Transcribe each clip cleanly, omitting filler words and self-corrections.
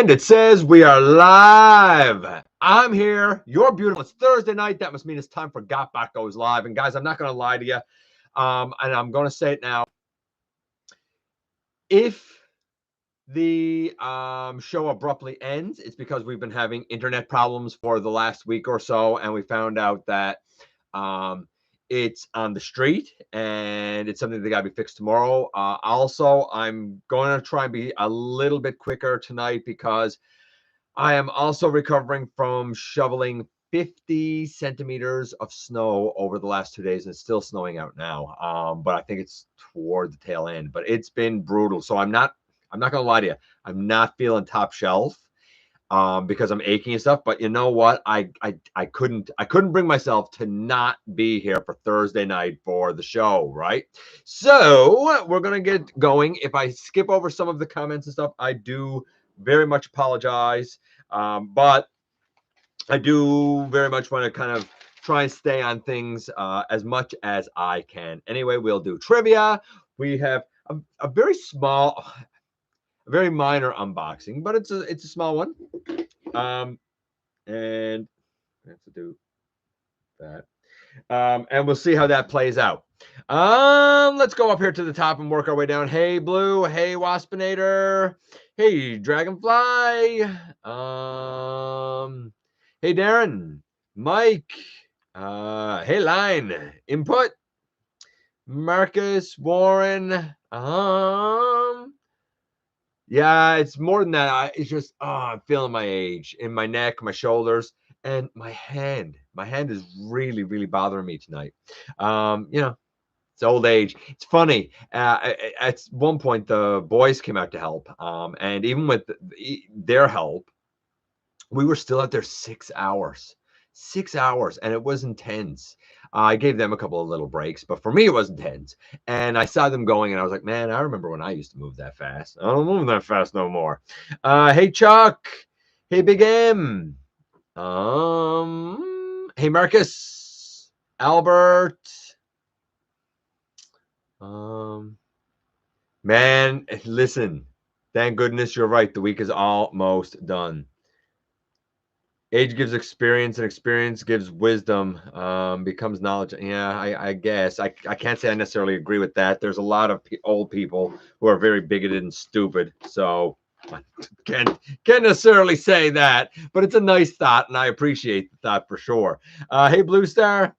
And it says we are live. I'm here. You're beautiful. It's Thursday night. That must mean it's time for GotBot Goes live. And guys, I'm not going to lie to you. And I'm going to say it now. If the show abruptly ends, it's because we've been having internet problems for the last week or so. And we found out that it's on the street and it's something that got to be fixed tomorrow. Also, I'm going to try and be a little bit quicker tonight because I am also recovering from shoveling 50 centimeters of snow over the last 2 days, and it's still snowing out now. But I think it's toward the tail end. But it's been brutal. So I'm not gonna lie to you. I'm not feeling top shelf because I'm aching and stuff. But you know what? I couldn't bring myself to not be here for Thursday night for the show, right? So we're gonna get going. If I skip over some of the comments and stuff, I do very much apologize. But I do very much want to kind of try and stay on things as much as I can. Anyway, we'll do trivia. We have a very small, very minor unboxing, but it's a small one. And I have to do that. And we'll see how that plays out. Let's go up here to the top and work our way down. Hey, Blue. Hey, Waspinator. Hey, Dragonfly. Hey, Darren. Mike. Hey, Line. Input. Marcus. Warren. Yeah, it's more than that. It's just, I'm feeling my age in my neck, my shoulders, and my hand. My hand is really, really bothering me tonight. You know, it's old age. It's funny. At one point, the boys came out to help. And even with their help, we were still out there 6 hours. 6 hours, and it was intense. I gave them a couple of little breaks, but for me, it was intense. And I saw them going, and I was like, man, I remember when I used to move that fast. I don't move that fast no more. Hey, Chuck. Hey, Big M. Hey, Marcus. Albert. Man, listen. Thank goodness you're right. The week is almost done. Age gives experience, and experience gives wisdom, becomes knowledge. Yeah, I guess. I can't say I necessarily agree with that. There's a lot of old people who are very bigoted and stupid. So I can't necessarily say that. But it's a nice thought, and I appreciate the thought for sure. Hey, Blue Star.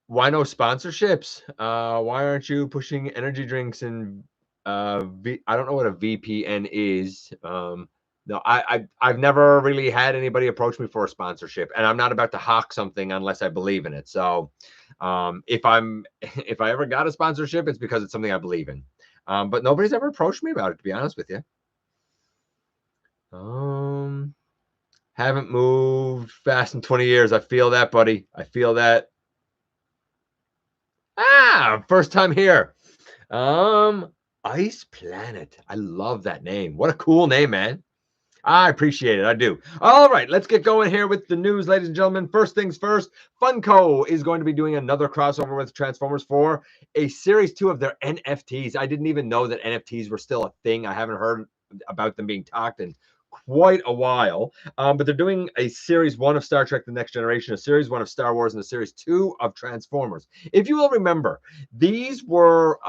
Why no sponsorships? Why aren't you pushing energy drinks and I don't know what a VPN is. No, I've never really had anybody approach me for a sponsorship, and I'm not about to hawk something unless I believe in it. So, if I ever got a sponsorship, it's because it's something I believe in. But nobody's ever approached me about it, to be honest with you. Haven't moved fast in 20 years. I feel that, buddy. I feel that. First time here. Ice Planet. I love that name. What a cool name, man. I appreciate it. I do. All right, let's get going here with the news, ladies and gentlemen. First things first, Funko is going to be doing another crossover with Transformers for a Series 2 of their NFTs. I didn't even know that NFTs were still a thing. I haven't heard about them being talked in quite a while. But they're doing a Series 1 of Star Trek The Next Generation, a Series 1 of Star Wars, and a Series 2 of Transformers. If you will remember, these were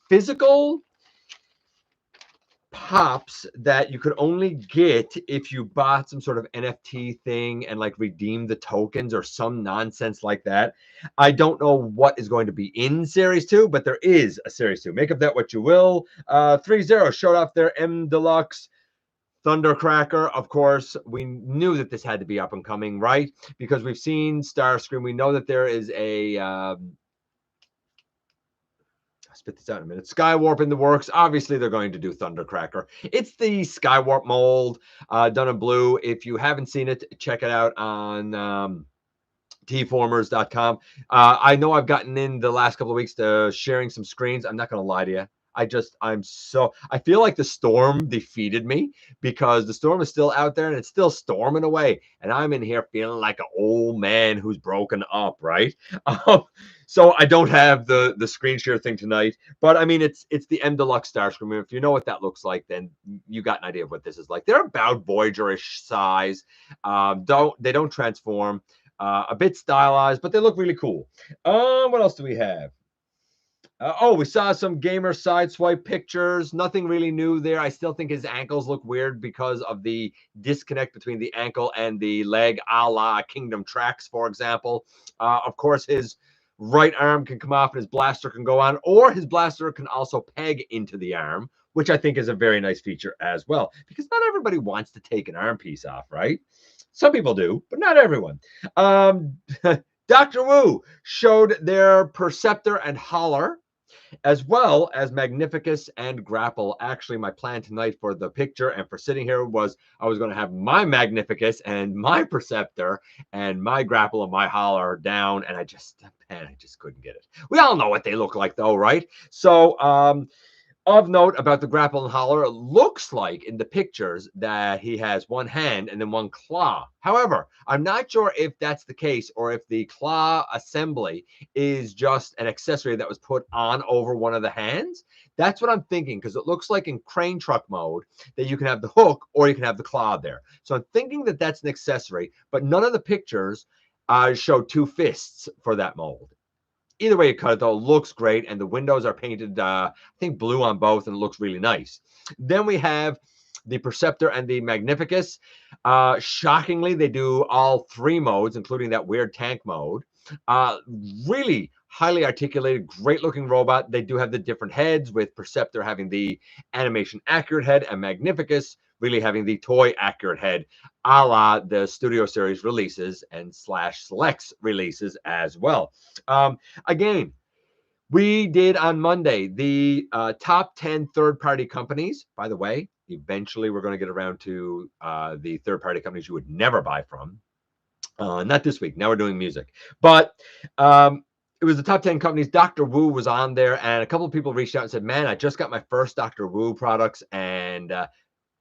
physical pops that you could only get if you bought some sort of NFT thing and like redeem the tokens or some nonsense like that. I don't know what is going to be in Series 2, but there is a Series 2. Make of that what you will. threezero showed off their M Deluxe Thundercracker. Of course, we knew that this had to be up and coming, right? Because we've seen Starscream. We know that there is a spit this out in a minute. Skywarp in the works. Obviously, they're going to do Thundercracker. It's the Skywarp mold done in blue. If you haven't seen it, check it out on tformers.com. I know I've gotten in the last couple of weeks to sharing some screens. I'm not going to lie to you. I feel like the storm defeated me because the storm is still out there and it's still storming away. And I'm in here feeling like an old man who's broken up, right? So I don't have the screen share thing tonight, but I mean it's the M Deluxe Starscream. If you know what that looks like, then you got an idea of what this is like. They're about Voyager-ish size. They don't transform. A bit stylized, but they look really cool. What else do we have? We saw some gamer sideswipe pictures. Nothing really new there. I still think his ankles look weird because of the disconnect between the ankle and the leg, a la Kingdom Tracks, for example. Of course, his right arm can come off and his blaster can go on, or his blaster can also peg into the arm, which I think is a very nice feature as well, because not everybody wants to take an arm piece off, right? Some people do, but not everyone. Dr. Wu showed their Perceptor and Holler, as well as Magnificus and Grapple. Actually, my plan tonight for the picture and for sitting here was I was going to have my Magnificus and my Perceptor and my Grapple and my Holler down, and I just couldn't get it. We all know what they look like, though, right? So, of note about the Grapple and Holler, it looks like in the pictures that he has one hand and then one claw. However, I'm not sure if that's the case or if the claw assembly is just an accessory that was put on over one of the hands. That's what I'm thinking, because it looks like in crane truck mode that you can have the hook or you can have the claw there. So I'm thinking that that's an accessory, but none of the pictures show two fists for that mold. Either way you cut it, though, it looks great, and the windows are painted, I think, blue on both, and it looks really nice. Then we have the Perceptor and the Magnificus. Shockingly, they do all three modes, including that weird tank mode. Really highly articulated, great-looking robot. They do have the different heads, with Perceptor having the animation-accurate head, and Magnificus really having the toy-accurate head, a la the Studio Series releases and / Selects releases as well. Again, we did on Monday the top 10 third-party companies. By the way, eventually we're going to get around to the third-party companies you would never buy from. Not this week. Now we're doing music. But it was the top 10 companies. Dr. Wu was on there, and a couple of people reached out and said, man, I just got my first Dr. Wu products, and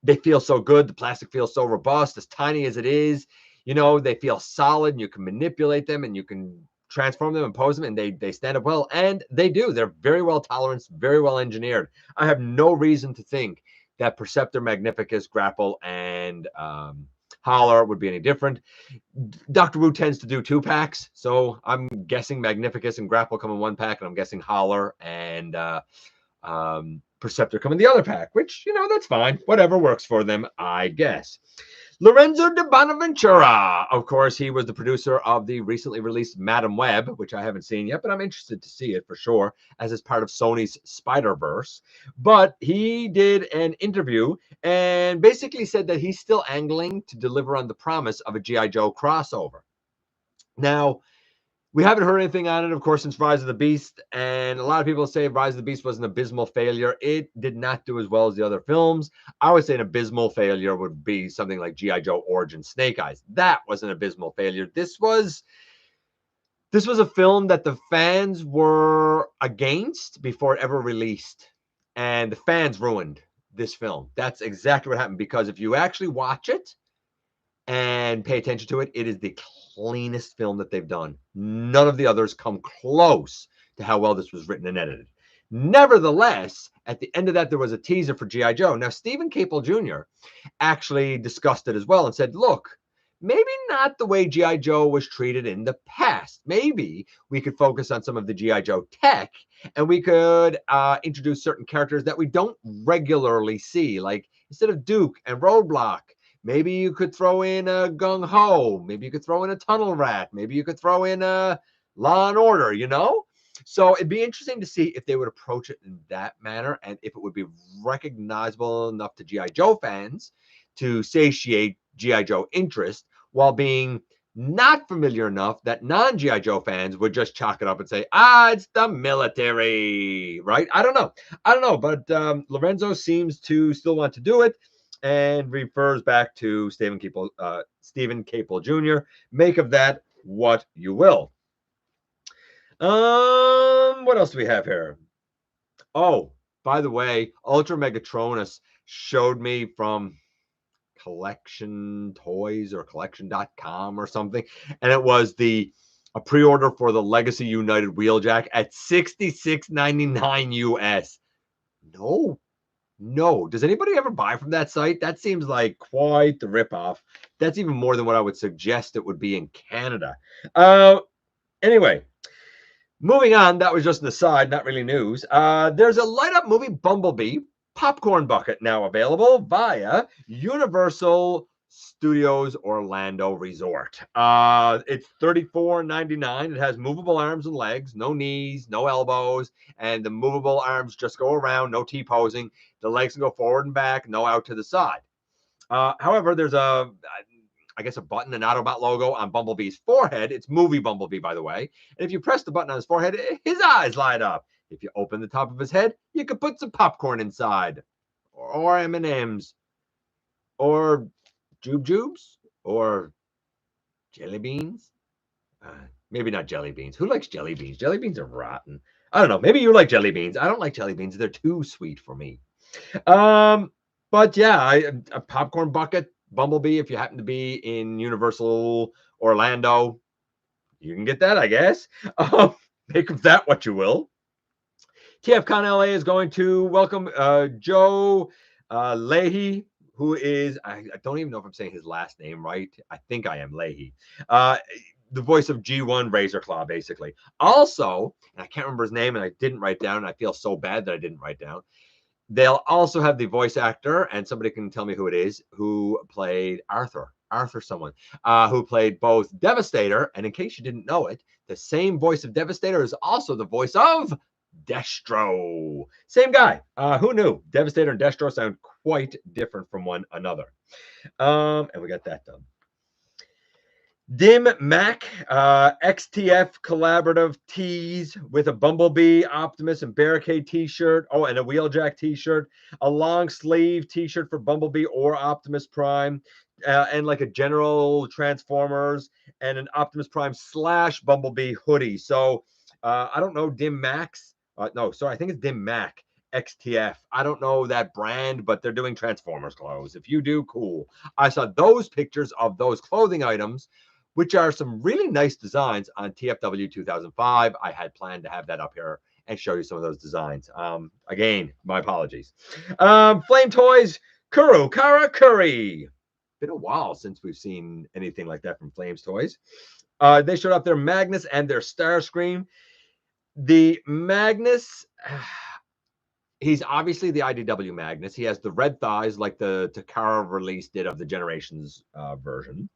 they feel so good. The plastic feels so robust, as tiny as it is. You know, they feel solid, and you can manipulate them, and you can transform them and pose them, and they stand up well, and they do. They're very well toleranced, very well engineered. I have no reason to think that Perceptor, Magnificus, Grapple, and Holler would be any different. Dr. Wu tends to do 2-packs, so I'm guessing Magnificus and Grapple come in 1-pack, and I'm guessing Holler and Perceptor come in the other pack, which, you know, that's fine. Whatever works for them, I guess. Lorenzo de Bonaventura, of course, he was the producer of the recently released Madam Web, which I haven't seen yet, but I'm interested to see it for sure, as it's part of Sony's Spider-Verse. But he did an interview and basically said that he's still angling to deliver on the promise of a G.I. Joe crossover. Now, we haven't heard anything on it, of course, since Rise of the Beast, and a lot of people say Rise of the Beast was an abysmal failure. It did not do as well as the other films. I would say an abysmal failure would be something like G.I. Joe Origin Snake Eyes. That was an abysmal failure. This was a film that the fans were against before it ever released, and the fans ruined this film. That's exactly what happened, because if you actually watch it and pay attention to it, it is the cleanest film that they've done. None of the others come close to how well this was written and edited. Nevertheless, at the end of that, there was a teaser for G.I. Joe. Now, Stephen Capel Jr. actually discussed it as well and said, look, maybe not the way G.I. Joe was treated in the past. Maybe we could focus on some of the G.I. Joe tech, and we could introduce certain characters that we don't regularly see. Like, instead of Duke and Roadblock, maybe you could throw in a Gung Ho. Maybe you could throw in a Tunnel Rat. Maybe you could throw in a Law and Order, you know? So it'd be interesting to see if they would approach it in that manner, and if it would be recognizable enough to G.I. Joe fans to satiate G.I. Joe interest, while being not familiar enough that non-G.I. Joe fans would just chalk it up and say, it's the military, right? I don't know, but Lorenzo seems to still want to do it, and refers back to Stephen Capel Jr. Make of that what you will. What else do we have here? Oh, by the way, Ultra Megatronus showed me from Collection Toys or collection.com or something, and it was the a pre-order for the Legacy United Wheeljack at $66.99 US. No. Does anybody ever buy from that site? That seems like quite the ripoff. That's even more than what I would suggest it would be in Canada. Anyway, moving on. That was just an aside, not really news. There's a light-up movie Bumblebee popcorn bucket now available via Universal Studios Orlando Resort. It's $34.99. It has movable arms and legs, no knees, no elbows, and the movable arms just go around, no T-posing. The legs can go forward and back, no out to the side. However, there's I guess a button, an Autobot logo on Bumblebee's forehead. It's movie Bumblebee, by the way. And if you press the button on his forehead, his eyes light up. If you open the top of his head, you could put some popcorn inside, or M&Ms, or Jubes, or jelly beans. Maybe not jelly beans. Who likes jelly beans? Jelly beans are rotten. I don't know. Maybe you like jelly beans. I don't like jelly beans. They're too sweet for me. But yeah, a popcorn bucket Bumblebee. If you happen to be in Universal Orlando, you can get that, I guess. Make of that what you will. TFCon LA is going to welcome Joe Leahy, who is, I don't even know if I'm saying his last name right. I think I am, Leahy. The voice of G1 Razor Claw, basically. Also, and I can't remember his name, and I didn't write down, and I feel so bad that I didn't write down. They'll also have the voice actor, and somebody can tell me who it is, who played Arthur someone, who played both Devastator, and in case you didn't know it, the same voice of Devastator is also the voice of Destro. Same guy. Who knew? Devastator and Destro sound quite different from one another. And we got that done. Dim Mac XTF collaborative tees with a Bumblebee, Optimus, and Barricade t-shirt. Oh, and a Wheeljack t-shirt, a long sleeve t-shirt for Bumblebee or Optimus Prime, and like a general Transformers and an Optimus Prime / Bumblebee hoodie. So I don't know, Dim Max. No, sorry, I think it's Dim Mac XTF. I don't know that brand, but they're doing Transformers clothes. If you do, cool. I saw those pictures of those clothing items, which are some really nice designs on TFW 2005. I had planned to have that up here and show you some of those designs. Again, my apologies. Flame Toys, Kara Curry. Been a while since we've seen anything like that from Flames Toys. They showed up their Magnus and their Starscream. The Magnus, he's obviously the IDW Magnus. He has the red thighs like the Takara release did of the Generations version.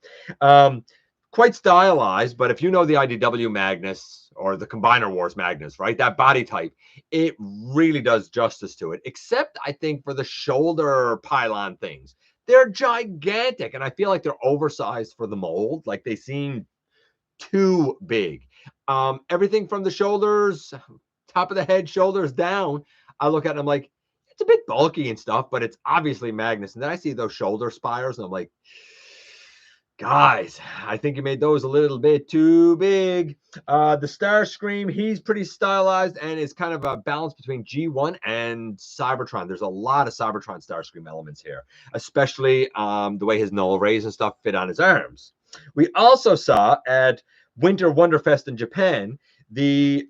Quite stylized, but if you know the IDW Magnus or the Combiner Wars Magnus, right, that body type, it really does justice to it, except I think for the shoulder pylon things. They're gigantic, and I feel like they're oversized for the mold. Like they seem too big. Everything from the shoulders, top of the head, shoulders down, I look at it and I'm like, it's a bit bulky and stuff, but it's obviously Magnus. And then I see those shoulder spires and I'm like, guys, I think you made those a little bit too big. The Starscream, he's pretty stylized and is kind of a balance between G1 and Cybertron. There's a lot of Cybertron Starscream elements here, especially the way his null rays and stuff fit on his arms. We also saw at Winter Wonderfest in Japan the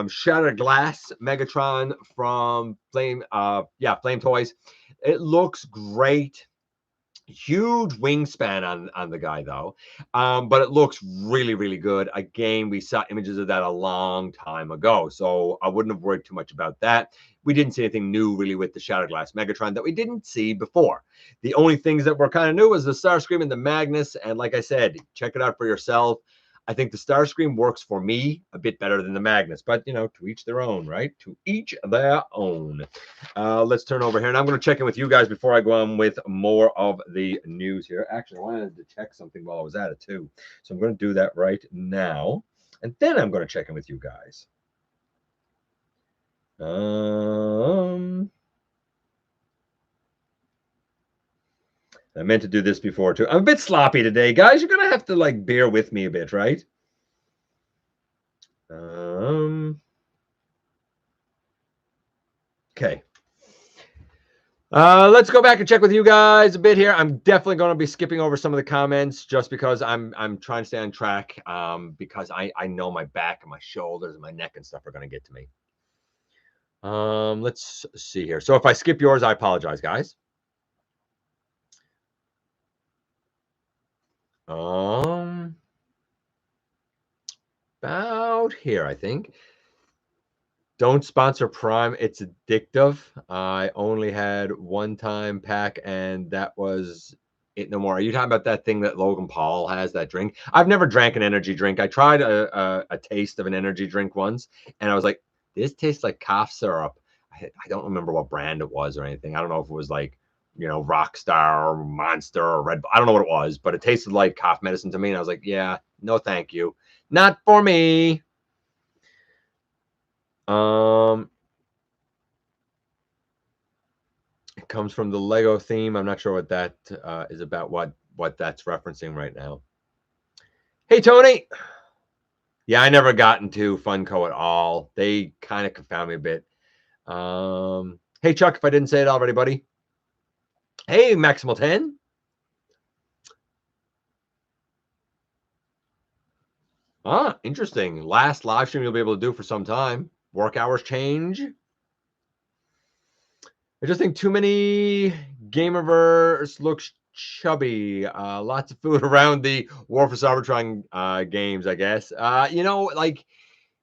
Shattered Glass Megatron from Flame Toys. It looks great. Huge wingspan on the guy though, but it looks really, really good. Again, we saw images of that a long time ago, so I wouldn't have worried too much about that. We didn't see anything new really with the Shattered Glass Megatron that we didn't see before. The only things that were kind of new was the Starscream and the Magnus, and like I said, check it out for yourself. I think the Starscream works for me a bit better than the Magnus, but you know, to each their own, right? To each their own. Let's turn over here, and I'm going to check in with you guys before I go on with more of the news here. Actually, I wanted to check something while I was at it too, so I'm going to do that right now, and then I'm going to check in with you guys. I meant to do this before too. I'm a bit sloppy today, guys. You're gonna have to like bear with me a bit, right? Okay. Let's go back and check with you guys a bit here. I'm definitely going to be skipping over some of the comments just because I'm trying to stay on track. Because I know my back and my shoulders and my neck and stuff are going to get to me. Let's see here. So if I skip yours, I apologize, guys. About here, I think. Don't sponsor Prime. It's addictive. I only had one-time pack, and that was it. No more. Are you talking about that thing that Logan Paul has, that drink? I've never drank an energy drink. I tried a taste of an energy drink once, and I was like, this tastes like cough syrup. I don't remember what brand it was or anything. I don't know if it was like, Rockstar or Monster or Red Bull. I don't know what it was, but it tasted like cough medicine to me, and I was like, yeah, no, thank you. Not for me. It comes from the Lego theme. I'm not sure what that is about, what that's referencing right now. Hey, Tony. Yeah, I never got into Funko at all. They kind of confound me a bit. Hey, Chuck, if I didn't say it already, buddy. Hey, Maximal 10. Interesting. Last live stream you'll be able to do for some time. Work hours change. I just think too many Gamerverse looks chubby. Lots of food around the War for Cybertron games, I guess. Like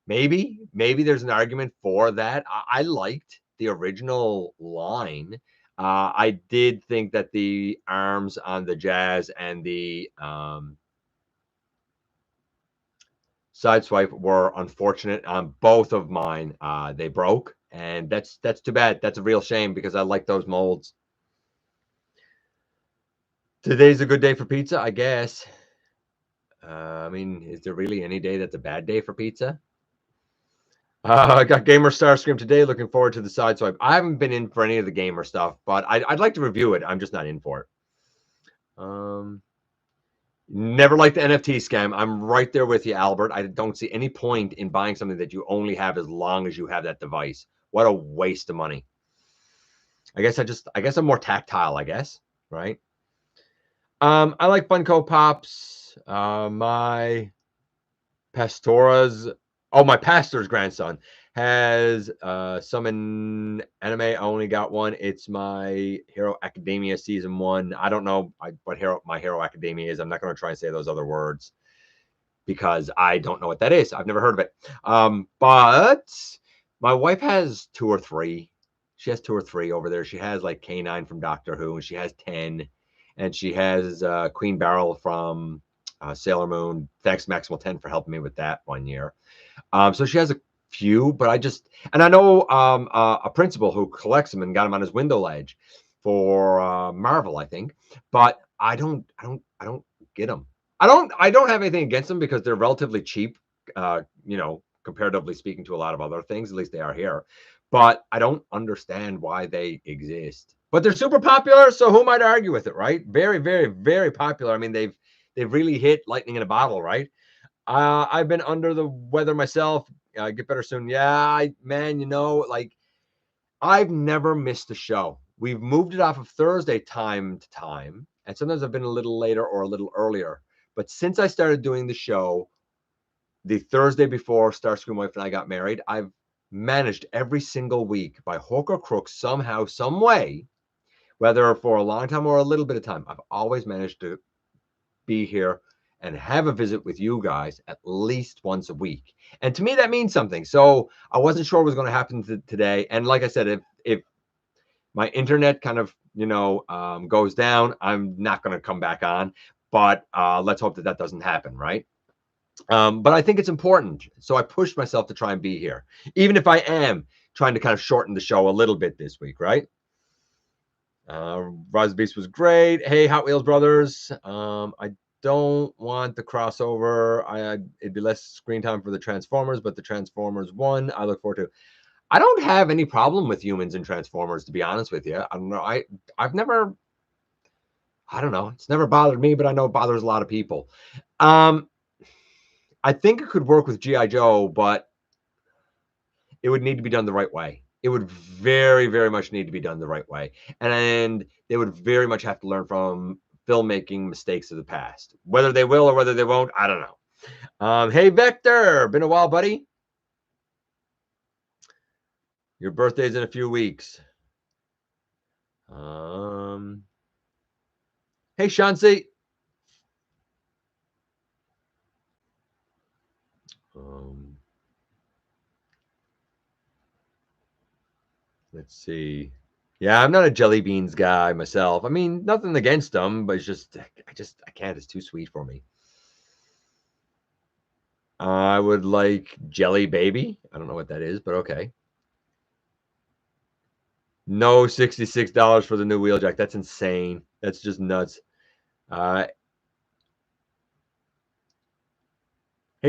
maybe there's an argument for that. I liked the original line. I did think that the arms on the Jazz and the Sideswipe were unfortunate on both of mine. They broke, and that's too bad. That's a real shame because I like those molds. Today's a good day for pizza, I guess. I mean, is there really any day that's a bad day for pizza? I got Gamer Starscream today. Looking forward to the Sideswipe. I haven't been in for any of the gamer stuff, but I'd like to review it. I'm just not in for it. Never liked the NFT scam. I'm right there with you, Albert. I don't see any point in buying something that you only have as long as you have that device. What a waste of money. I guess I'm more tactile, I guess, right? I like Funko Pops. My pastor's grandson has some in anime. I only got one. It's My Hero Academia Season 1. I don't know what My Hero Academia is. I'm not going to try and say those other words because I don't know what that is. I've never heard of it. But my wife has 2 or 3. She has 2 or 3 over there. She has like K9 from Doctor Who, and she has 10, and she has Queen Beryl from Sailor Moon. Thanks, Maximal 10, for helping me with that one year. So she has a few, but I know a principal who collects them and got them on his window ledge for Marvel, I think. But I don't get them. I don't have anything against them because they're relatively cheap, comparatively speaking to a lot of other things. At least they are here. But I don't understand why they exist. But they're super popular, so who might argue with it, right? Very, very, very popular. I mean, they've really hit lightning in a bottle, right? I've been under the weather myself. Get better soon. Yeah, I've never missed a show. We've moved it off of Thursday time to time, and sometimes I've been a little later or a little earlier. But since I started doing the show the Thursday before Starscream Wife and I got married, I've managed every single week by hook or crook, somehow, some way, whether for a long time or a little bit of time, I've always managed to be here and have a visit with you guys at least once a week. And to me, that means something. So I wasn't sure what was going to happen today. And like I said, if my internet kind of, goes down, I'm not going to come back on. But let's hope that doesn't happen, right? But I think it's important. So I pushed myself to try and be here, even if I am trying to kind of shorten the show a little bit this week, right? Rise of the Beast was great. Hey, Hot Wheels Brothers. I don't want the crossover. It'd be less screen time for the Transformers, but the Transformers 1, I look forward to. I don't have any problem with humans and Transformers, to be honest with you. I don't know. I've never, I don't know. It's never bothered me, but I know it bothers a lot of people. I think it could work with G.I. Joe, but it would need to be done the right way. it would very, very much need to be done the right way. And they would very much have to learn from filmmaking mistakes of the past. Whether they will or whether they won't, I don't know. Hey, Vector, been a while, buddy. Your birthday's in a few weeks. Hey, Shansi. Let's see. Yeah, I'm not a jelly beans guy myself. I mean, nothing against them, but it's just I can't. It's too sweet for me. I would like Jelly Baby. I don't know what that is, but okay. No, $66 for the new Wheeljack. That's insane. That's just nuts. Hey,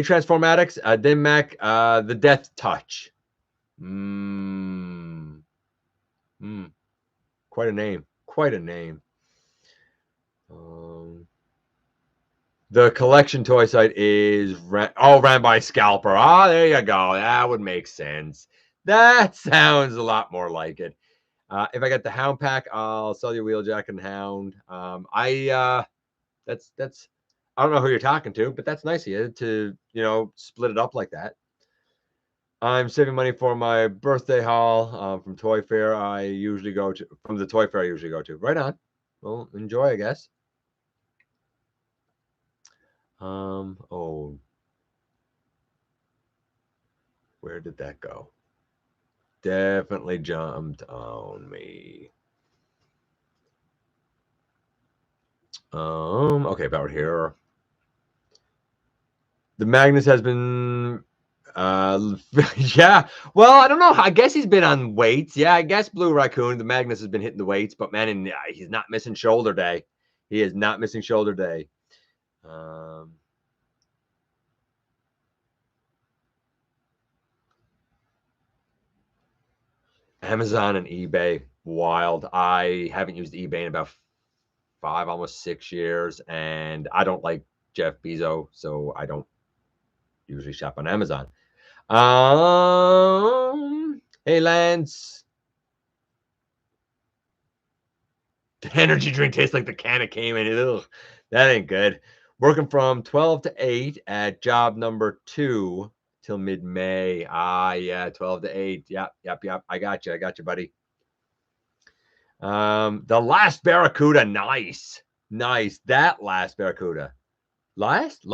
Transform Addicts. Dim Mac. The Death Touch. Quite a name. Quite a name. The collection toy site is ran by Scalper. Ah, there you go. That would make sense. That sounds a lot more like it. If I get the Hound pack, I'll sell you Wheeljack and Hound. That's I don't know who you're talking to, but that's nice of you to split it up like that. I'm saving money for my birthday haul from Toy Fair. I usually go to the Toy Fair. I usually go to. Right on. Well, enjoy, I guess. Oh, where did that go? Definitely jumped on me. Okay, about here. The Magnus has been yeah. Well, I don't know. I guess he's been on weights. Yeah, I guess Blue Raccoon, the Magnus has been hitting the weights, but man, he's not missing shoulder day. He is not missing shoulder day. Amazon and eBay, wild. I haven't used eBay in about 5, almost 6 years, and I don't like Jeff Bezos, so I don't usually shop on Amazon. Hey, Lance. The energy drink tastes like the can it came in. Ugh, that ain't good. Working from 12 to 8 at job number 2 till mid-May. Yeah, 12 to 8. Yep. I got you, buddy. The last Barracuda. Nice. That last Barracuda. Lost.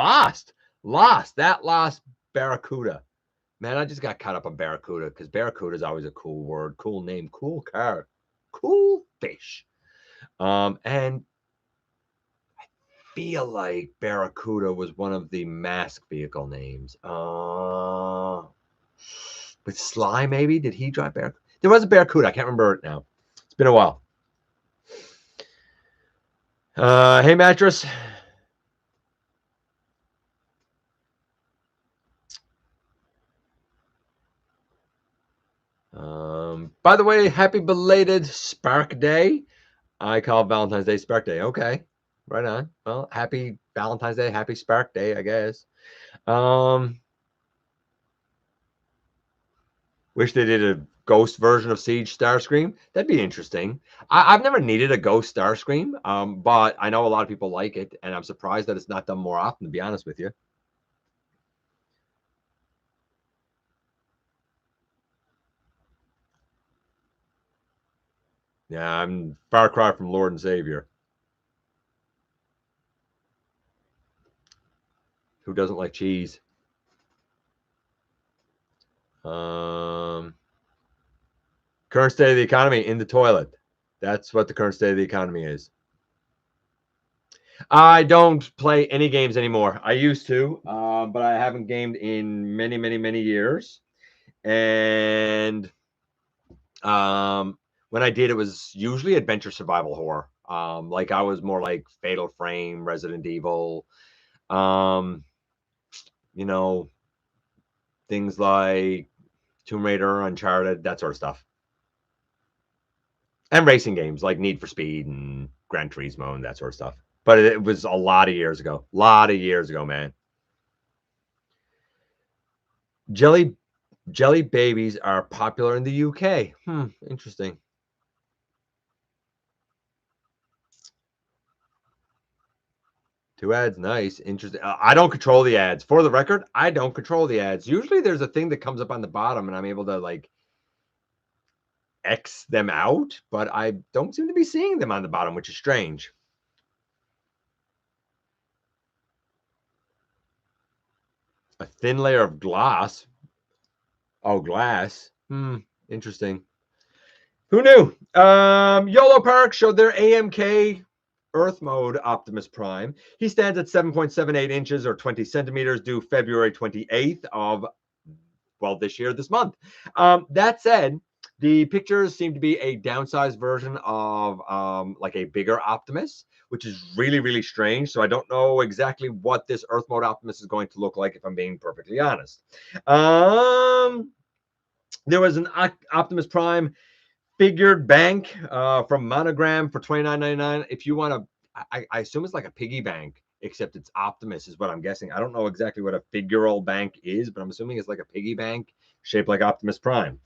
That last Barracuda. Man, I just got caught up on Barracuda because Barracuda is always a cool word, cool name, cool car, cool fish. And I feel like Barracuda was one of the mask vehicle names. With Sly, maybe? Did he drive Barracuda? There was a Barracuda. I can't remember it now. It's been a while. Hey, Mattress. By the way, happy belated Spark Day. I call Valentine's Day Spark Day. Okay, right on. Well, happy Valentine's Day, happy Spark Day, I guess. Wish they did a ghost version of Siege Starscream. That'd be interesting. I've never needed a ghost Starscream, but I know a lot of people like it, and I'm surprised that it's not done more often, to be honest with you. Yeah, I'm far cry from Lord and Savior. Who doesn't like cheese? Current state of the economy, in the toilet. That's what the current state of the economy is. I don't play any games anymore. I used to, but I haven't gamed in many, many, many years. And when I did, it was usually adventure survival horror. Like I was more like Fatal Frame, Resident Evil, things like Tomb Raider, Uncharted, that sort of stuff. And racing games like Need for Speed and Gran Turismo and that sort of stuff. But it was a lot of years ago. Man. Jelly Jelly babies are popular in the UK. Interesting. Two ads, nice, interesting. I don't control the ads. For the record, I don't control the ads. Usually there's a thing that comes up on the bottom and I'm able to like X them out, but I don't seem to be seeing them on the bottom, which is strange. A thin layer of glass. Oh, glass. Interesting. Who knew? YOLOPARK showed their AMK Earth mode Optimus Prime. He stands at 7.78 inches or 20 centimeters, due February 28th of, well, this month. That said, the pictures seem to be a downsized version of like a bigger Optimus, which is really, really strange. So I don't know exactly what this Earth mode Optimus is going to look like, if I'm being perfectly honest. There was an Optimus Prime figured bank from Monogram for $29.99. If you want to, I assume it's like a piggy bank, except it's Optimus is what I'm guessing. I don't know exactly what a figural bank is, but I'm assuming it's like a piggy bank shaped like Optimus Prime.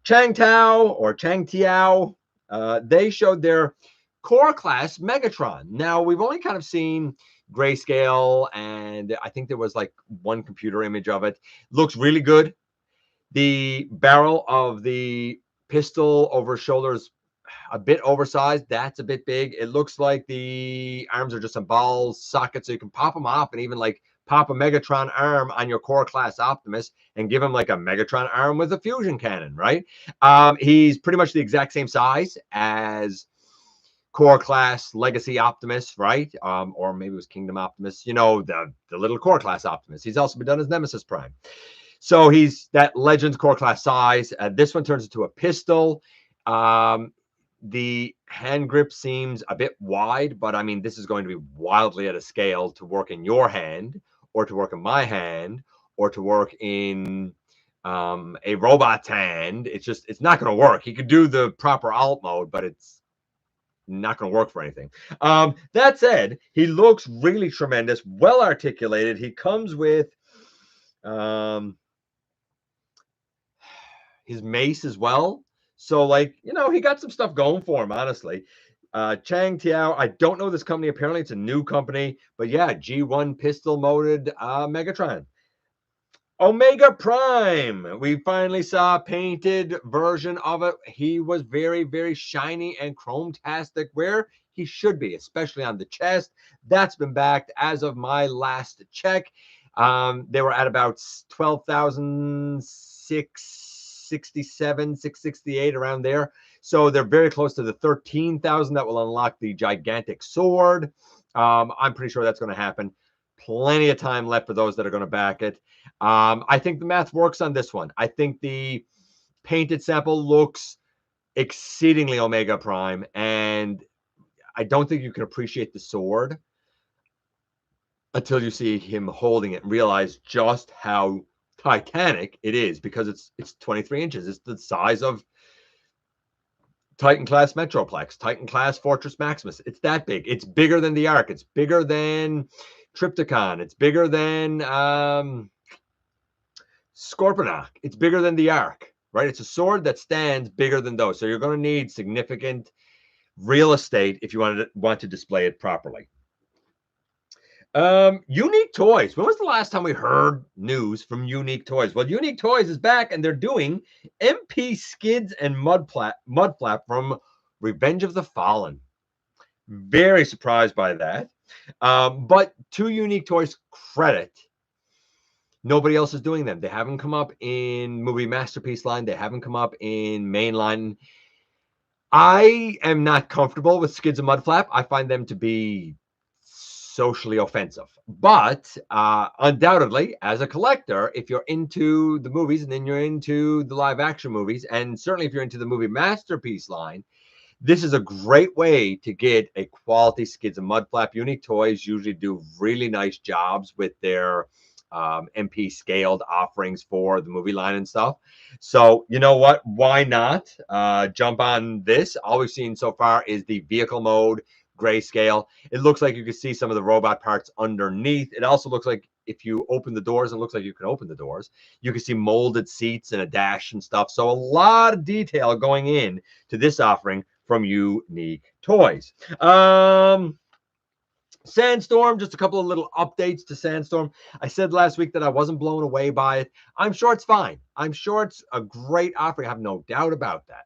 Chang Tao or Chang Tiao, they showed their core class Megatron. Now, we've only kind of seen grayscale, and I think there was like one computer image of it. Looks really good. The barrel of the pistol over shoulders a bit oversized. That's a bit big. It looks like the arms are just some ball sockets, so you can pop them off and even like pop a Megatron arm on your core class Optimus and give him like a Megatron arm with a fusion cannon, right? He's pretty much the exact same size as core class Legacy Optimus, right? Or maybe it was Kingdom Optimus, you know, the little core class Optimus. He's also been done as Nemesis Prime. So he's that Legends core class size. This one turns into a pistol. The hand grip seems a bit wide, but I mean, this is going to be wildly at a scale to work in your hand, or to work in my hand, or to work in a robot's hand. It's not going to work. He could do the proper alt mode, but it's not going to work for anything. That said, he looks really tremendous, well articulated. He comes with his mace as well. So, like, you know, he got some stuff going for him, honestly. Chang Tiao, I don't know this company. Apparently, it's a new company. But yeah, G1 pistol molded Megatron. Omega Prime. We finally saw a painted version of it. He was very, very shiny and chrome-tastic, where he should be, especially on the chest. That's been backed as of my last check. They were at about 12,667, 668, around there. So they're very close to the 13,000 that will unlock the gigantic sword. I'm pretty sure that's going to happen. Plenty of time left for those that are going to back it. I think the math works on this one. I think the painted sample looks exceedingly Omega Prime, and I don't think you can appreciate the sword until you see him holding it and realize just how titanic it is, because it's 23 inches. It's the size of Titan class Metroplex, Titan class Fortress Maximus. It's that big. It's bigger than the Ark. It's bigger than Triptychon. It's bigger than Scorponok. It's bigger than the Ark, right? It's a sword that stands bigger than those. So you're going to need significant real estate if you want to display it properly. Unique Toys. When was the last time we heard news from Unique Toys? Well, Unique Toys is back, and they're doing MP skids and mudflap from Revenge of the Fallen. Very surprised by that. But to Unique Toys' credit, nobody else is doing them. They haven't come up in movie masterpiece line. They haven't come up in mainline. I am not comfortable with skids and mudflap. I find them to be socially offensive. But undoubtedly, as a collector, if you're into the movies and then you're into the live action movies, and certainly if you're into the movie masterpiece line, this is a great way to get a quality skids and mudflap. Unique Toys usually do really nice jobs with their MP scaled offerings for the movie line and stuff. So you know what? Why not jump on this? All we've seen so far is the vehicle mode grayscale. It looks like you can see some of the robot parts underneath. It also looks like if you open the doors, it looks like you can open the doors. You can see molded seats and a dash and stuff. So a lot of detail going in to this offering from Unique Toys. Sandstorm, just a couple of little updates to Sandstorm. I said last week that I wasn't blown away by it. I'm sure it's fine. I'm sure it's a great offering. I have no doubt about that.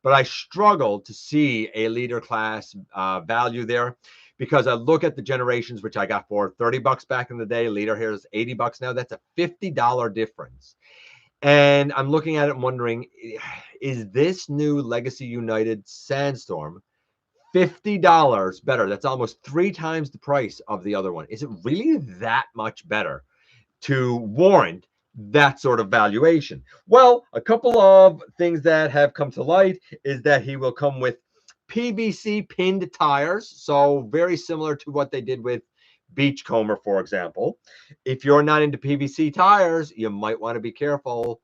But I struggle to see a leader class value there, because I look at the generations, which I got for $30 back in the day. Leader here is $80 now. That's a $50 difference. And I'm looking at it and wondering, is this new Legacy United Sandstorm $50 better? That's almost 3 times the price of the other one. Is it really that much better to warrant that sort of valuation? Well, a couple of things that have come to light is that he will come with PVC pinned tires, so very similar to what they did with Beachcomber, for example. If you're not into PVC tires, you might want to be careful.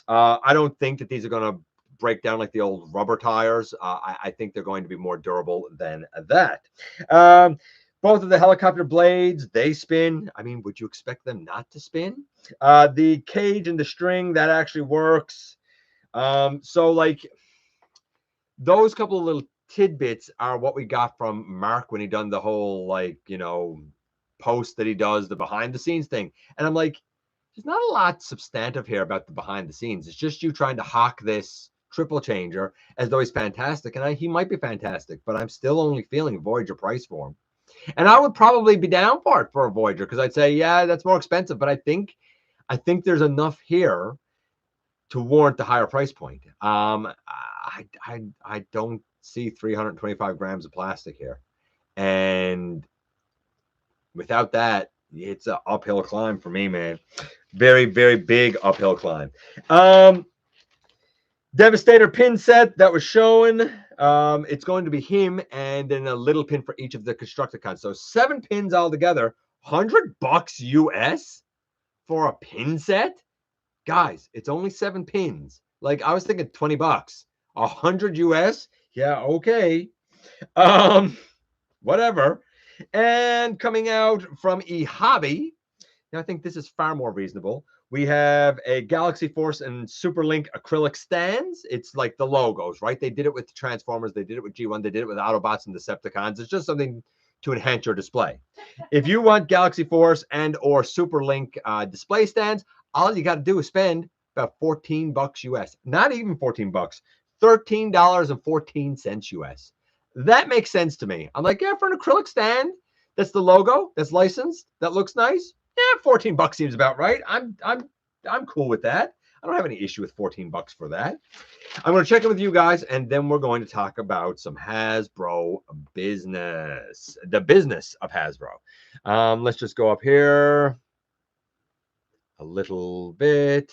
I don't think that these are going to break down like the old rubber tires. I think they're going to be more durable than that. Both of the helicopter blades, they spin. I mean, would you expect them not to spin? The cage and the string, that actually works. So like those couple of little tidbits are what we got from Mark when he done the whole, like, you know, post that he does, the behind the scenes thing. And I'm like, there's not a lot substantive here about the behind the scenes. It's just you trying to hawk this triple changer as though he's fantastic. And he might be fantastic, but I'm still only feeling Voyager price for him. And I would probably be down for it for a Voyager, because I'd say, yeah, that's more expensive. But I think there's enough here to warrant the higher price point. I don't see 325 grams of plastic here. And without that, it's an uphill climb for me, man. Very, very big uphill climb. Devastator pin set that was showing. It's going to be him and then a little pin for each of the Constructicons. So 7 pins altogether. $100 US for a pin set? Guys, it's only 7 pins. Like, I was thinking $20. $100 US? Yeah, okay. Whatever. And coming out from eHobby, now I think this is far more reasonable. We have a Galaxy Force and Superlink acrylic stands. It's like the logos, right? They did it with the Transformers. They did it with G1. They did it with Autobots and Decepticons. It's just something to enhance your display. If you want Galaxy Force and or Superlink display stands, all you got to do is spend about $14 US. Not even $14, $13.14 US. That makes sense to me. I'm like, yeah, for an acrylic stand, that's the logo, that's licensed, that looks nice. Yeah, $14 seems about right. I'm cool with that. I don't have any issue with $14 for that. I'm going to check in with you guys, and then we're going to talk about some Hasbro business, the business of Hasbro. Let's just go up here a little bit.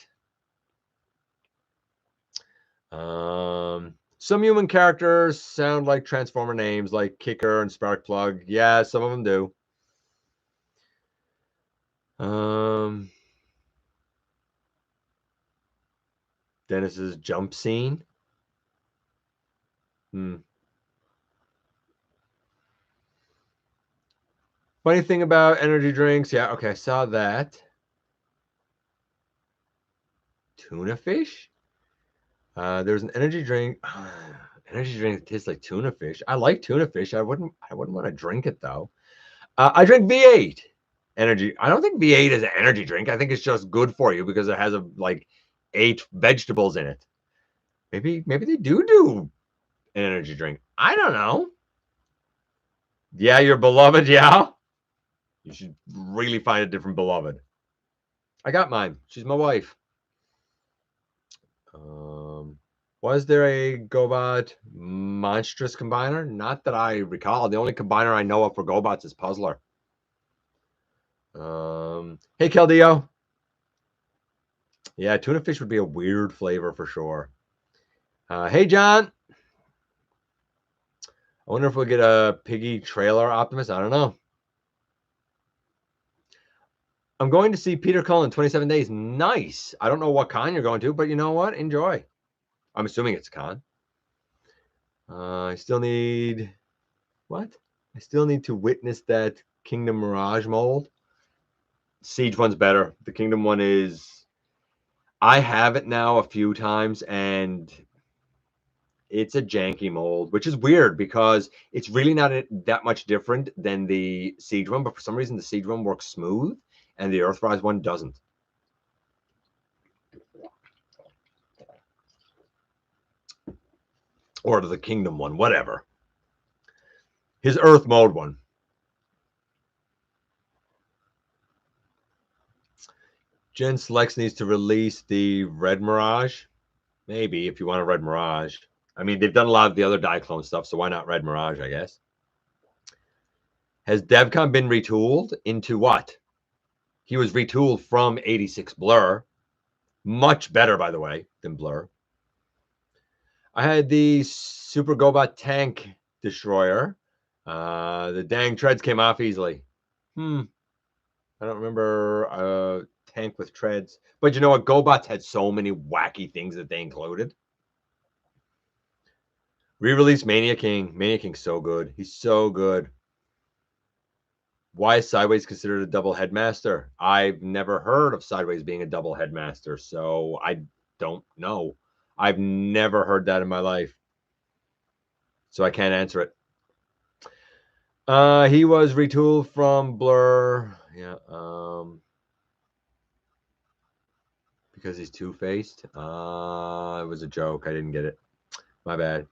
Some human characters sound like Transformer names, like Kicker and Sparkplug. Yeah, some of them do. Dennis's jump scene. Funny thing about energy drinks. Yeah, okay, I saw that. Tuna fish? There's an energy drink. Energy drink that tastes like tuna fish. I like tuna fish. I wouldn't want to drink it though. I drink V8 energy. I don't think V8 is an energy drink. I think it's just good for you because it has like 8 vegetables in it. Maybe they do an energy drink. I don't know. Yeah, your beloved. Yeah, you should really find a different beloved. I got mine. She's my wife. Was there a GotBot monstrous combiner? Not that I recall. The only combiner I know of for GotBots is Puzzler. Hey, Keldeo. Yeah, tuna fish would be a weird flavor for sure. Hey, John. I wonder if we'll get a Piggy Trailer Optimus. I don't know. I'm going to see Peter Cullen in 27 days. Nice. I don't know what con you're going to, but you know what? Enjoy. I'm assuming it's a con. I still need... What? I still need to witness that Kingdom Mirage mold. Siege one's better. The Kingdom one is. I have it now a few times, and it's a janky mold, which is weird because it's really not that much different than the Siege one, but for some reason the Siege one works smooth and the Earthrise one doesn't. Or the Kingdom one, whatever. His Earth mode one. Gen Selects needs to release the Red Mirage. Maybe, if you want a Red Mirage. I mean, they've done a lot of the other Diaclone stuff, so why not Red Mirage, I guess? Has DevCon been retooled into what? He was retooled from 86 Blur. Much better, by the way, than Blur. I had the Super GotBot Tank Destroyer. The dang treads came off easily. I don't remember a tank with treads. But you know what? GotBots had so many wacky things that they included. Re-release Mania King. Mania King's so good. He's so good. Why is Sideways considered a double headmaster? I've never heard of Sideways being a double headmaster, so I don't know. I've never heard that in my life, so I can't answer it. He was retooled from Blur, yeah, because he's two-faced. It was a joke. I didn't get it. My bad.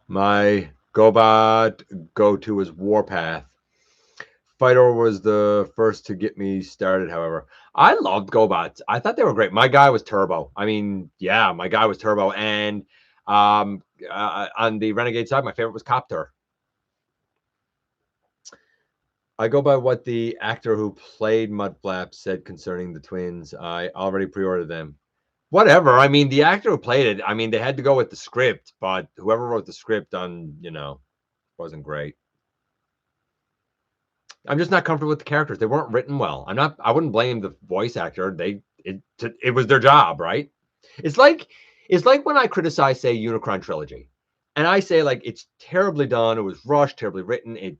My GotBot go-to is Warpath. Fighter was the first to get me started, however. I loved GotBots. I thought they were great. My guy was Turbo. I mean, yeah, my guy was Turbo. And on the Renegade side, my favorite was Copter. I go by what the actor who played Mudflap said concerning the twins. I already pre-ordered them. Whatever. I mean, the actor who played it, I mean, they had to go with the script, but whoever wrote the script on, wasn't great. I'm just not comfortable with the characters. They weren't written well. I wouldn't blame the voice actor. It was their job, right? It's like when I criticize, say, Unicron Trilogy. And I say, like, it's terribly done. It was rushed, terribly written. It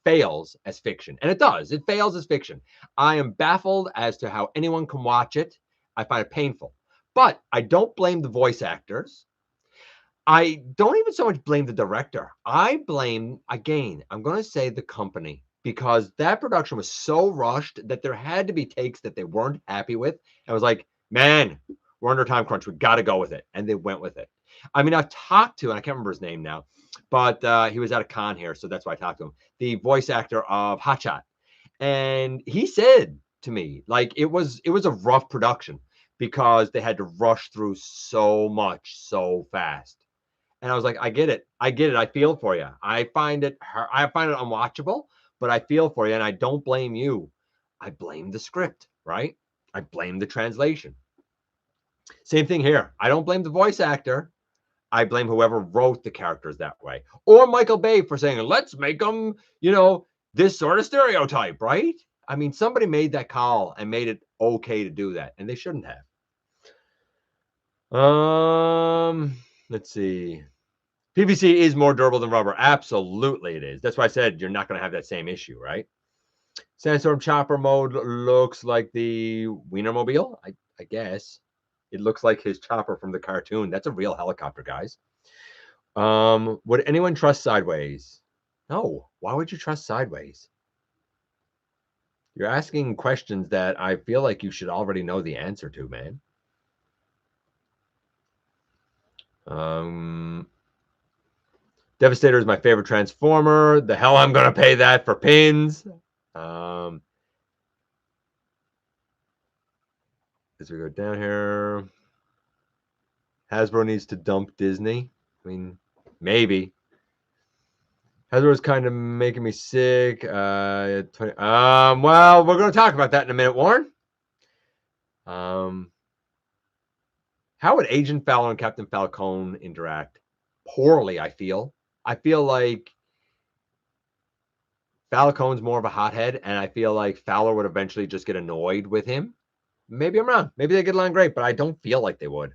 fails as fiction. And it does. It fails as fiction. I am baffled as to how anyone can watch it. I find it painful. But I don't blame the voice actors. I don't even so much blame the director. I blame, again, I'm going to say the company, because that production was so rushed that there had to be takes that they weren't happy with. I was like, man, we're under time crunch. We got to go with it. And they went with it. I mean, I've talked to, and I can't remember his name now, but he was at a con here, so that's why I talked to him, the voice actor of Hotshot. And he said to me, like, it was a rough production because they had to rush through so much so fast. And I was like, I get it. I get it. I feel for you. I find it unwatchable, but I feel for you, and I don't blame you. I blame the script, right? I blame the translation. Same thing here. I don't blame the voice actor. I blame whoever wrote the characters that way. Or Michael Bay for saying, let's make them, this sort of stereotype, right? I mean, somebody made that call and made it okay to do that, and they shouldn't have. Let's see. PVC is more durable than rubber. Absolutely it is. That's why I said you're not going to have that same issue, right? Sandstorm chopper mode looks like the Wienermobile, I guess. It looks like his chopper from the cartoon. That's a real helicopter, guys. Would anyone trust Sideways? No. Why would you trust Sideways? You're asking questions that I feel like you should already know the answer to, man. Devastator is my favorite Transformer. The hell I'm going to pay that for pins. As we go down here, Hasbro needs to dump Disney. I mean, maybe. Hasbro is kind of making me sick. Well, we're going to talk about that in a minute, Warren. How would Agent Fowler and Captain Falcone interact? Poorly, I feel. I feel like Falcone's more of a hothead, and I feel like Fowler would eventually just get annoyed with him. Maybe I'm wrong. Maybe they get along great, but I don't feel like they would.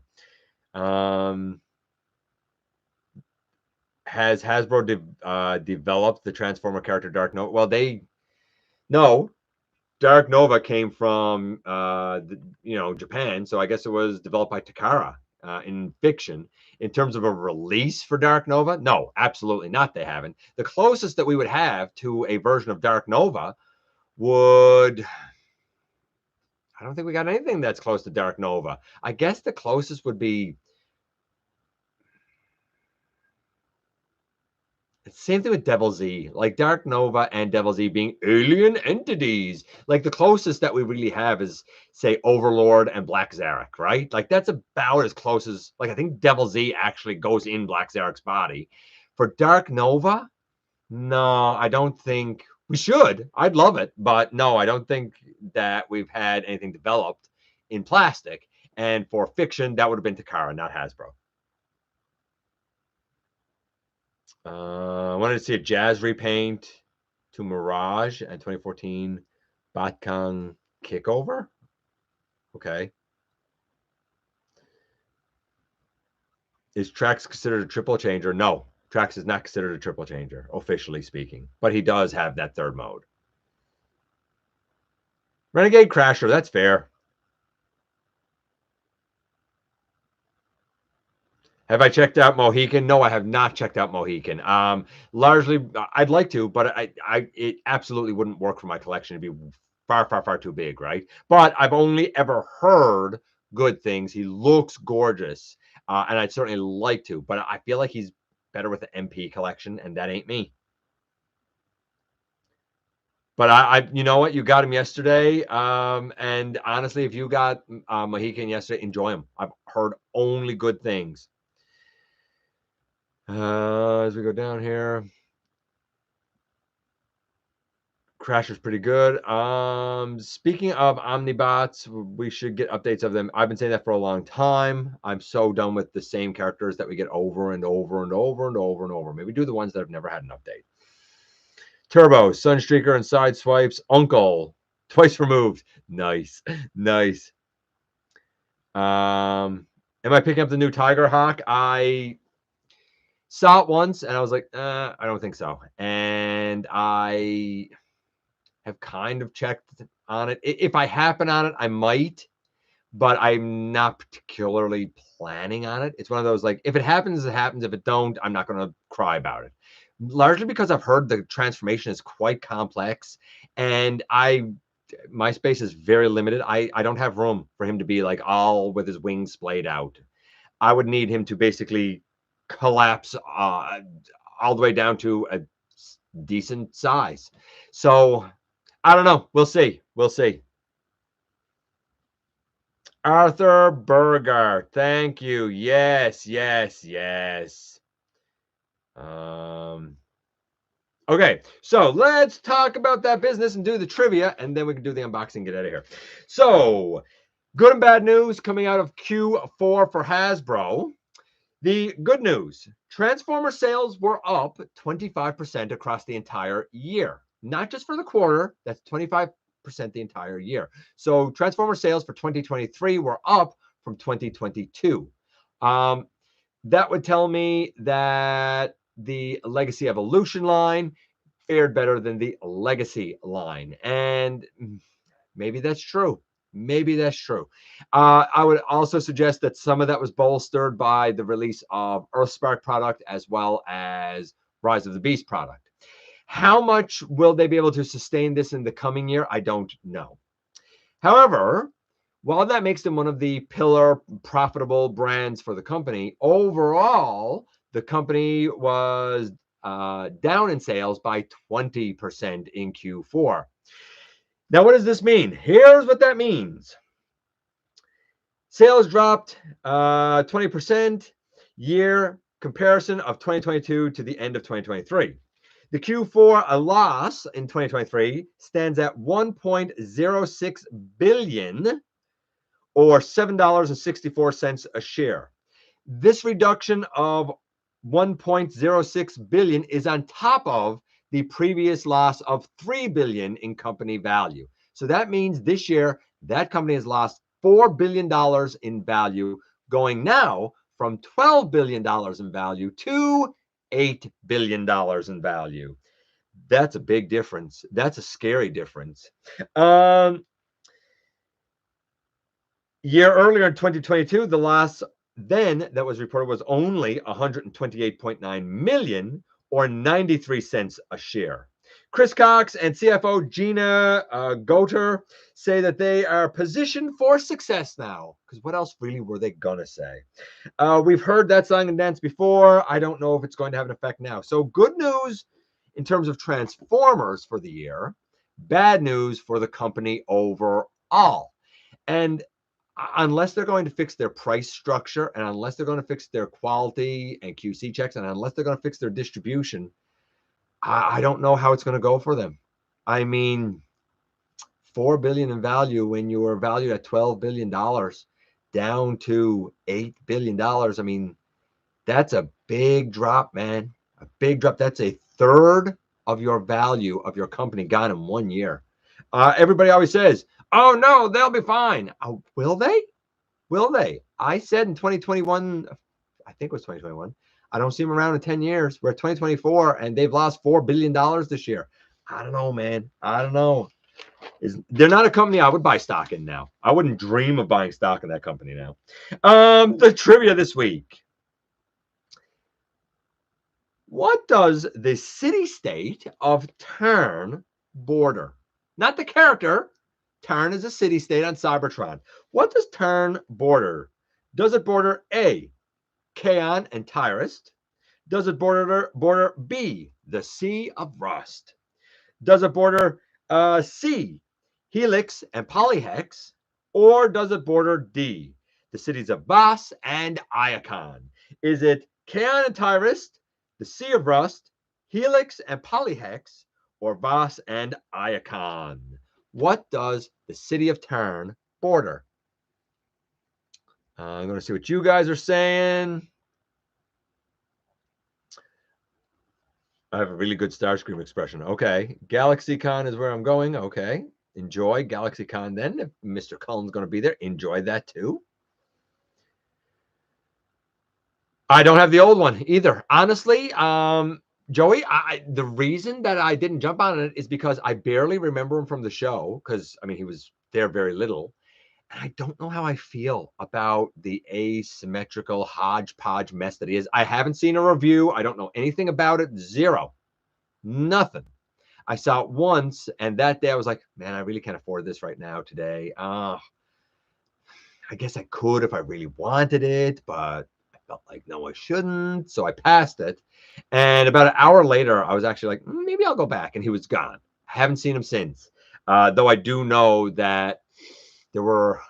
has Hasbro developed the Transformer character Dark Nova? Well, no. Dark Nova came from Japan, so I guess it was developed by Takara in fiction. In terms of a release for Dark Nova, no, absolutely not. They haven't. The closest that we would have to a version of Dark Nova would, I don't think we got anything that's close to Dark Nova. I guess the closest would be, same thing with Devil Z, like Dark Nova and Devil Z being alien entities. Like the closest that we really have is, say, Overlord and Black Zarek, right? Like that's about as close as, like I think Devil Z actually goes in Black Zarek's body. For Dark Nova, no, I don't think we should. I'd love it, but no, I don't think that we've had anything developed in plastic. And for fiction, that would have been Takara, not Hasbro. I wanted to see a Jazz repaint to Mirage and 2014 Batkang Kickover. Okay. Is Trax considered a triple changer? No, Trax is not considered a triple changer, officially speaking. But he does have that third mode. Renegade Crasher, that's fair. Have I checked out Mohican? No, I have not checked out Mohican. Largely, I'd like to, but it absolutely wouldn't work for my collection. It'd be far, far, far too big, right? But I've only ever heard good things. He looks gorgeous, and I'd certainly like to, but I feel like he's better with the MP collection, and that ain't me. But you know what? You got him yesterday, and honestly, if you got Mohican yesterday, enjoy him. I've heard only good things. As we go down here, Crasher's pretty good. Speaking of Omnibots, we should get updates of them. I've been saying that for a long time. I'm so done with the same characters that we get over and over and over and over and over. Maybe do the ones that have never had an update. Turbo, Sunstreaker, and Sideswipes. Uncle, twice removed. Nice, nice. Am I picking up the new Tiger Hawk? I saw it once and I was like, I don't think so. And I have kind of checked on it. If I happen on it, I might, but I'm not particularly planning on it. It's one of those, like, if it happens, it happens. If it don't, I'm not going to cry about it. Largely because I've heard the transformation is quite complex, and my space is very limited. I don't have room for him to be like all with his wings splayed out. I would need him to basically collapse all the way down to a decent size. So I don't know. We'll see. We'll see. Arthur Berger. Thank you. Yes, yes, yes. Okay, so let's talk about that business and do the trivia, and then we can do the unboxing and get out of here. So, good and bad news coming out of Q4 for Hasbro. The good news, Transformer sales were up 25% across the entire year. Not just for the quarter, that's 25% the entire year. So Transformer sales for 2023 were up from 2022. That would tell me that the Legacy Evolution line fared better than the Legacy line. And maybe that's true. Maybe that's true. I would also suggest that some of that was bolstered by the release of Earthspark product as well as Rise of the Beast product. How much will they be able to sustain this in the coming year? I don't know. However, while that makes them one of the pillar profitable brands for the company, overall, the company was down in sales by 20% in Q4. Now, what does this mean? Here's what that means. Sales dropped 20% year comparison of 2022 to the end of 2023. The Q4 a loss in 2023 stands at 1.06 billion or $7.64 a share. This reduction of 1.06 billion is on top of the previous loss of 3 billion in company value. So that means this year that company has lost $4 billion in value, going now from $12 billion in value to $8 billion in value. That's a big difference. That's a scary difference. Year earlier in 2022, the loss then that was reported was only 128.9 million or 93 cents a share. Chris Cox and CFO Gina Goter say that they are positioned for success now. Because what else really were they going to say? We've heard that song and dance before. I don't know if it's going to have an effect now. So good news in terms of Transformers for the year. Bad news for the company overall. And unless they're going to fix their price structure and unless they're going to fix their quality and QC checks and unless they're going to fix their distribution, I don't know how it's going to go for them. I mean, $4 billion in value when you were valued at $12 billion down to $8 billion. I mean, that's a big drop, man. A big drop. That's a third of your value of your company gone in 1 year. Everybody always says, oh, no, they'll be fine. Oh, will they? Will they? I said in 2021, I think it was 2021, I don't see them around in 10 years. We're at 2024, and they've lost $4 billion this year. I don't know, man. I don't know. They're not a company I would buy stock in now. I wouldn't dream of buying stock in that company now. The trivia this week. What does the city-state of Tarn border? Not the character. Tarn is a city-state on Cybertron. What does Tarn border? Does it border A, Kaon and Tyrest? Does it border B, the Sea of Rust? Does it border C, Helix and Polyhex? Or does it border D, the cities of Voss and Iacon? Is it Kaon and Tyrest, the Sea of Rust, Helix and Polyhex, or Voss and Iacon? What does the city of Tarn border? I'm going to see what you guys are saying. I have a really good Starscream expression. Okay. GalaxyCon is where I'm going. Okay. Enjoy GalaxyCon then. If Mr. Cullen's going to be there, enjoy that too. I don't have the old one either. Honestly, Joey, the reason that I didn't jump on it is because I barely remember him from the show because, I mean, he was there very little. And I don't know how I feel about the asymmetrical hodgepodge mess that he is. I haven't seen a review. I don't know anything about it. Zero. Nothing. I saw it once, and that day I was like, man, I really can't afford this right now today. I guess I could if I really wanted it, but I felt like, no, I shouldn't. So I passed it. And about an hour later, I was actually like, maybe I'll go back. And he was gone. I haven't seen him since. Though I do know that there were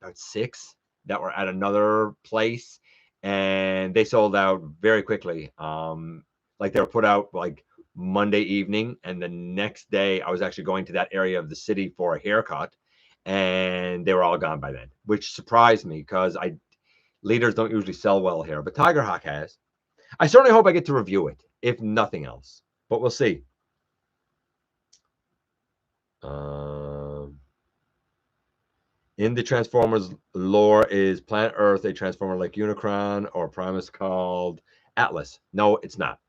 about 6 that were at another place, and they sold out very quickly. Like they were put out like Monday evening, and the next day I was actually going to that area of the city for a haircut, and they were all gone by then, which surprised me because leaders don't usually sell well here, but Tigerhawk has. I certainly hope I get to review it, if nothing else, but we'll see. In the Transformers lore, is Planet Earth a Transformer like Unicron or Primus called Atlas? No, it's not.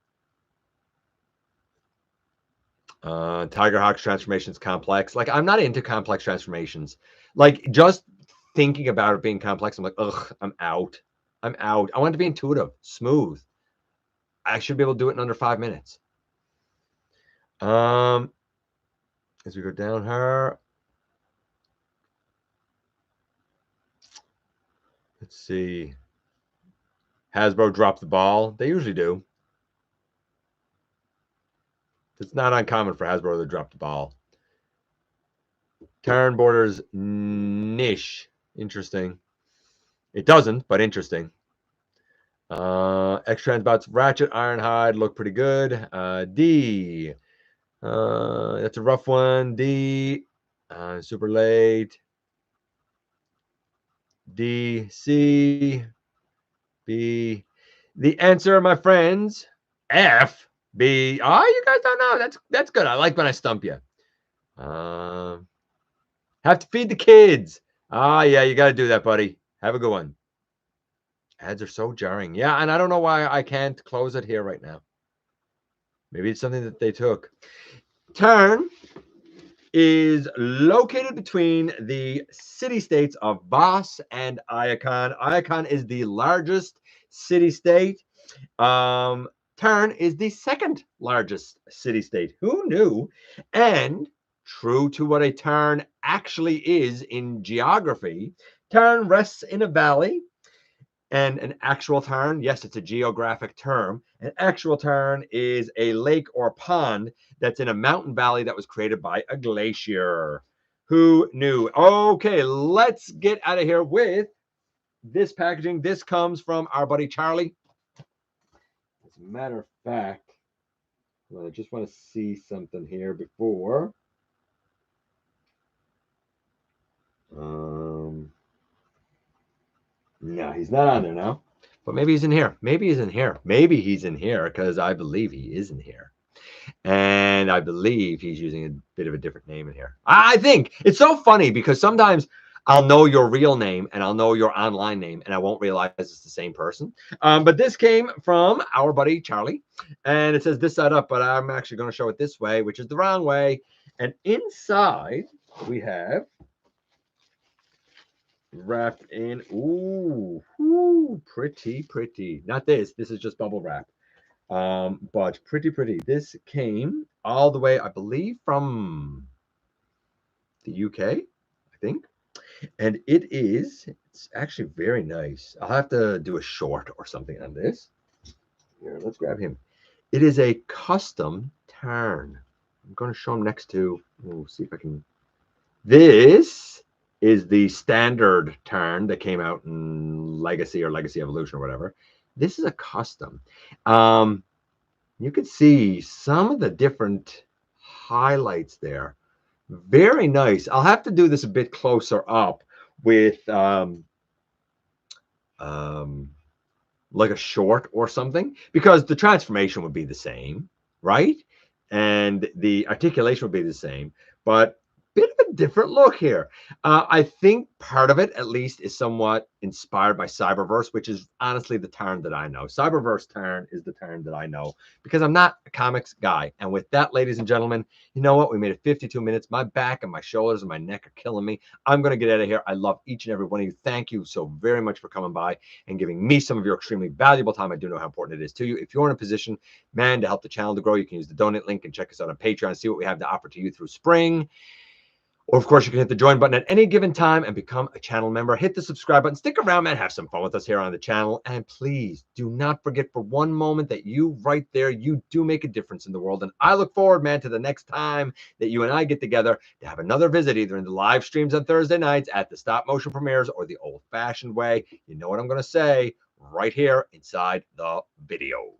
Tigerhawk's transformation is complex. Like, I'm not into complex transformations. Like, just thinking about it being complex, I'm like, ugh, I'm out. I'm out. I want it to be intuitive, smooth. I should be able to do it in under 5 minutes. As we go down here, let's see. Hasbro dropped the ball. They usually do. It's not uncommon for Hasbro to drop the ball. Tarn borders niche. Interesting. It doesn't, but interesting. X-Transbots Ratchet Ironhide look pretty good. D. That's a rough one. D. Super late. D. C. B. The answer, my friends, F. B. Oh, you guys don't know. That's good. I like when I stump you. Have to feed the kids. Yeah, you got to do that, buddy. Have a good one. Ads are so jarring. Yeah, and I don't know why I can't close it here right now. Maybe it's something that they took. Tern is located between the city-states of Voss and Iacon. Iacon is the largest city-state. Tern is the second largest city-state. Who knew? And true to what a Tern actually is in geography, Tern rests in a valley. And an actual tarn, yes, it's a geographic term. An actual tarn is a lake or pond that's in a mountain valley that was created by a glacier. Who knew? Okay, let's get out of here with this packaging. This comes from our buddy Charlie. As a matter of fact, I just want to see something here before. No, he's not on there now. But maybe he's in here. Maybe he's in here. Maybe he's in here because I believe he is in here. And I believe he's using a bit of a different name in here. I think it's so funny because sometimes I'll know your real name and I'll know your online name and I won't realize it's the same person. But this came from our buddy Charlie. And it says this side up, but I'm actually going to show it this way, which is the wrong way. And inside we have wrapped in, ooh, pretty. Not this. This is just bubble wrap. But pretty. This came all the way, I believe, from the UK, I think. And it's actually very nice. I'll have to do a short or something on this. Here, let's grab him. It is a custom tarn. I'm going to show him next to, see if I can. This is the standard tarn that came out in Legacy or Legacy Evolution or whatever. This is a custom. You can see some of the different highlights there. Very nice. I'll have to do this a bit closer up with like a short or something, because the transformation would be the same, right? And the articulation would be the same, but bit of a different look here. I think part of it, at least, is somewhat inspired by Cyberverse, which is honestly the Tarn that I know. Cyberverse Tarn is the Tarn that I know because I'm not a comics guy. And with that, ladies and gentlemen, you know what? We made it 52 minutes. My back and my shoulders and my neck are killing me. I'm going to get out of here. I love each and every one of you. Thank you so very much for coming by and giving me some of your extremely valuable time. I do know how important it is to you. If you're in a position, man, to help the channel to grow, you can use the donate link and check us out on Patreon and see what we have to offer to you through spring. Or, of course, you can hit the join button at any given time and become a channel member. Hit the subscribe button. Stick around, man. Have some fun with us here on the channel. And please do not forget for one moment that you right there, you do make a difference in the world. And I look forward, man, to the next time that you and I get together to have another visit, either in the live streams on Thursday nights at the stop motion premieres or the old-fashioned way. You know what I'm going to say right here inside the video.